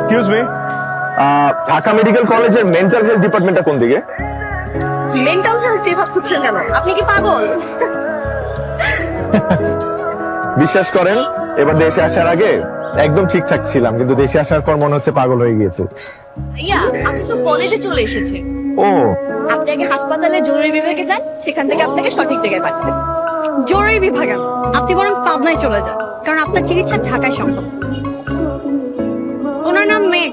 Excuse me, Dhaka medical কলেজের mental health ডিপার্টমেন্টটা কোন দিকে? মেন্টাল হেলথ বিভাগ খুঁজছেন কেন? আপনি কি পাগল? বিশ্বাস করেন, এবার দেশে আসার আগে একদম ঠিকঠাক ছিলাম, কিন্তু দেশে আসার পর মনে হচ্ছে পাগল হয়ে গিয়েছে। ভাইয়া, আপনি তো কলেজে চলে এসেছে। ও, আপনি আগে হাসপাতালে জরুরি বিভাগে যান, সেখান থেকে আপনাকে সঠিক জায়গায় পাঠাবে। জরুরি বিভাগে আপনি বরং পাবনায় চলে যান, কারণ আপনার চিকিৎসা ঢাকায় সম্ভব। ওনার নাম মেঘ,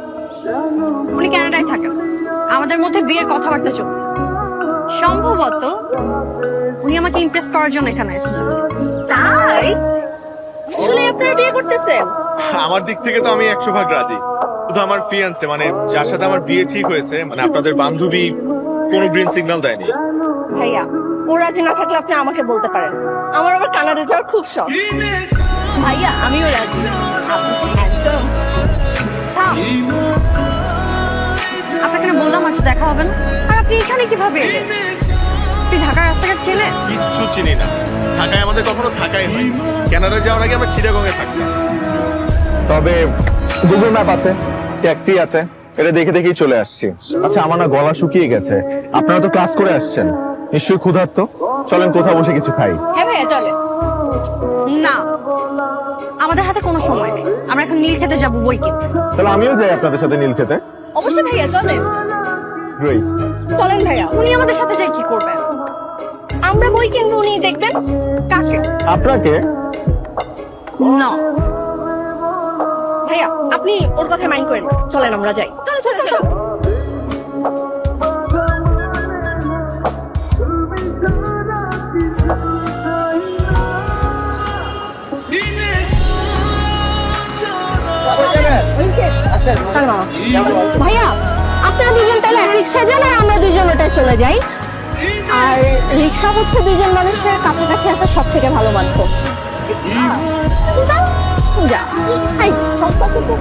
উনি কানাডায় থাকেন। আমাদের মধ্যে বিয়ের কথাবার্তা চলছে। সম্ভবত উনি আমাকে ইমপ্রেস করার জন্য এখানে এসেছেন। তাই আসলে আপনারা বিয়ে করতেছেন? আমার দিক থেকে তো আমি 100% রাজি। শুধু আমার ফিয়ান্সে, মানে যার সাথে আমার বিয়ে ঠিক হয়েছে, মানে আপনাদের বান্ধবী কোনো গ্রিন সিগন্যাল দেয়নি। ভাইয়া, ও রাজি না থাকলে আপনি আমাকে বলতে পারেন। আমার আবার কানাডা যাওয়ার খুব শখ। ভাইয়া, আমিও রাজি। আপনি যে handsome। থাম। আপনাকে না বললাম আজ দেখা হবে না, আর আপনি এখানে কিভাবে এলেন? আপনি ঢাকার রাস্তাঘাট চেনেন? কিচ্ছু চিনি না, ঢাকায় আমাদের কখনো থাকাই হয়। কানাডা যাওয়ার আগে আমরা চিটাগংয়ে থাকতাম। তবে গুগল ম্যাপ আছে, ট্যাক্সি আছে, এটা দেখে দেখেই চলে আসছি। আচ্ছা, আমার না গলা শুকিয়ে গেছে, আপনারা তো ক্লাস করে আসছেন, নিশ্চয়ই ক্ষুধার্ত। চলেন কোথাও বসে কিছু খাই। হ্যাঁ ভাইয়া, চলে। না, আমাদের হাতে কোনো সময় নেই। আমরা এখন নীল খেতে যাবো বই কিনতে। তাহলে আমিও যাই আপনাদের সাথে নীল খেতে। অবশ্যই ভাইয়া, চলেন। গ্রেট। চলেন ভাইয়া। উনি আমাদের সাথে যাই কি করবেন? আমরা বই কিনবো, উনি দেখবেন। কাকে? আপনাকে? না, ভাইয়া, আপনি ওর কথা মাইন্ড করেন না। চলেন আমরা যাই। চলো চলো চলো। ভাইয়া, আপনারা দুজন তাহলে রিক্সা যান আর আমরা দুজন ওটা চলে যাই। আর রিক্সা হচ্ছে দুজন মানুষের কাছাকাছি আসা সব থেকে ভালো মাধ্যম। যা, হাই, সস্তা থেকে।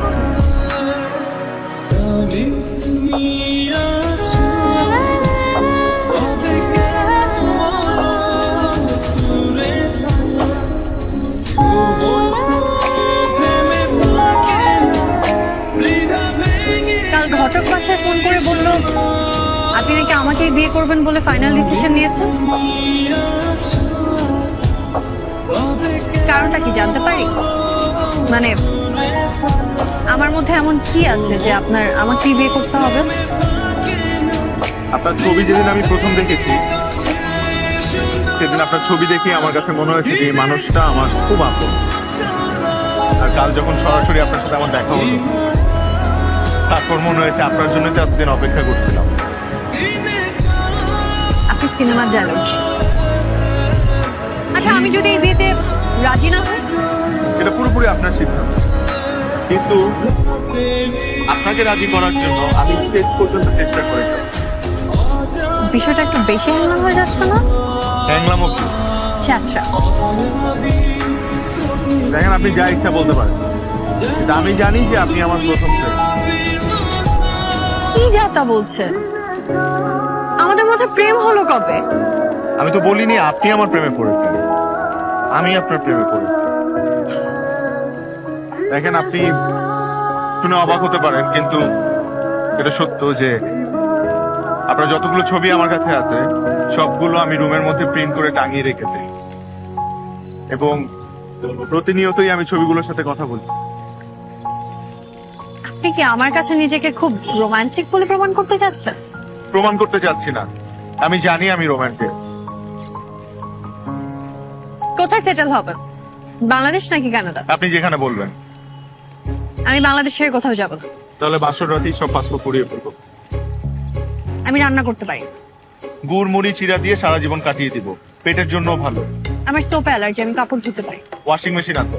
কাল ঘটক বাসায় ফোন করে বলল আপনি নাকি আমাকেই বিয়ে করবেন বলে ফাইনাল ডিসিশন নিয়েছেন। কারণটা কি জানতে পারি? মানে আমার মধ্যে এমন কি আছে যে আপনার আমাকেই বিয়ে করতে হবে? আপনার ছবি যেদিন আমি প্রথম দেখেছি, সেদিন আপনার ছবি দেখে আমার কাছে মনে হয়েছে যে এই মানুষটা আমার খুব আপন। আর কাল যখন সরাসরি আপনার সাথে আমার দেখা হলো, তারপর মনে হয়েছে আপনার জন্য তো এতদিন অপেক্ষা করছিলাম। আপনি সিনেমার ডায়লগ। আচ্ছা, আমি যদি এই বিয়েতে রাজি না হই? এটা পুরোপুরি আপনার সিদ্ধান্ত, কিন্তু আপনাকে রাজি করার জন্য আমি শেষ পর্যন্ত চেষ্টা করেছি। বিষয়টা একটু বেশি হ্যাংলা হয়ে যাচ্ছে না? হ্যাংলামো কি? আচ্ছা, দেখেন, আপনি যা ইচ্ছা বলতে পারেন, কিন্তু আমি জানি যে আপনি আমার প্রথম প্রেম। কি যা তা বলছে? আমাদের মধ্যে প্রেম হলো কবে? আমি তো বলিনি আপনি আমার প্রেমে পড়েছেন, আমি আপনার প্রেমে পড়েছি। দেখেন, আপনি শুনে অবাক হতে পারেন, কিন্তু এটা সত্য যে আপনার যতগুলো ছবি আমার কাছে আছে সবগুলো আমি রুমের মধ্যে প্রিন্ট করে টাঙিয়ে রেখেছি, এবং প্রতিনিয়তই আমি ছবিগুলোর সাথে কথা বলি। আপনি কি আমার কাছে নিজেকে খুব রোমান্টিক বলে প্রমাণ করতে চাচ্ছেন? প্রমাণ করতে চাচ্ছি না, আমি জানি আমি রোমান্টিক। কোথায় সেটেল হবেন? বাংলাদেশ নাকি কানাডা? আপনি যেখানে বলবেন। আমি বাংলাদেশ ছেড়ে কোথাও যাব না। তাহলে বাসর রাতেই সব পাসপোর্ট পুড়িয়ে ফেলবো। আমি রান্না করতে পারি। গুড় মুড়ি চিরা দিয়ে সারা জীবন কাটিয়ে দিব, পেটের জন্য ভালো। আমার সোপ অ্যালার্জি, আমি কাপড় ধুতে পারি। ওয়াশিং মেশিন আছে,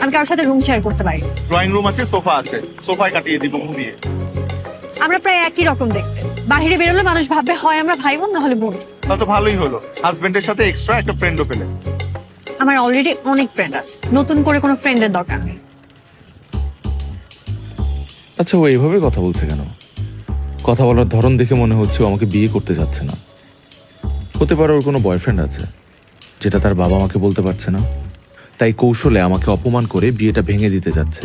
আমি কারোর সাথে রুম শেয়ার করতে পারি। ড্রয়িং রুম আছে, সোফা আছে, সোফায় কাটিয়ে দিব ঘুমিয়ে। আমরা প্রায় একই রকম দেখতে। বাইরে বেরোলে মানুষ ভাববে হয় আমরা ভাই বোন, না হলে বোন। তা তো ভালোই হলো, হাজবেন্ডের সাথে এক্সট্রা একটা ফ্রেন্ডও পেলে। আমার অলরেডি অনেক ফ্রেন্ড আছে, নতুন করে কোনো ফ্রেন্ডের দরকার নেই। আচ্ছা, ও এইভাবে কথা বলছে কেন? কথা বলার ধরন দেখে মনে হচ্ছে ও আমাকে বিয়ে করতে যাচ্ছে না। হতে পারে ওর কোনো বয়ফ্রেন্ড আছে, যেটা তার বাবা আমাকে বলতে পারছে না, তাই কৌশলে আমাকে অপমান করে বিয়েটা ভেঙে দিতে যাচ্ছে।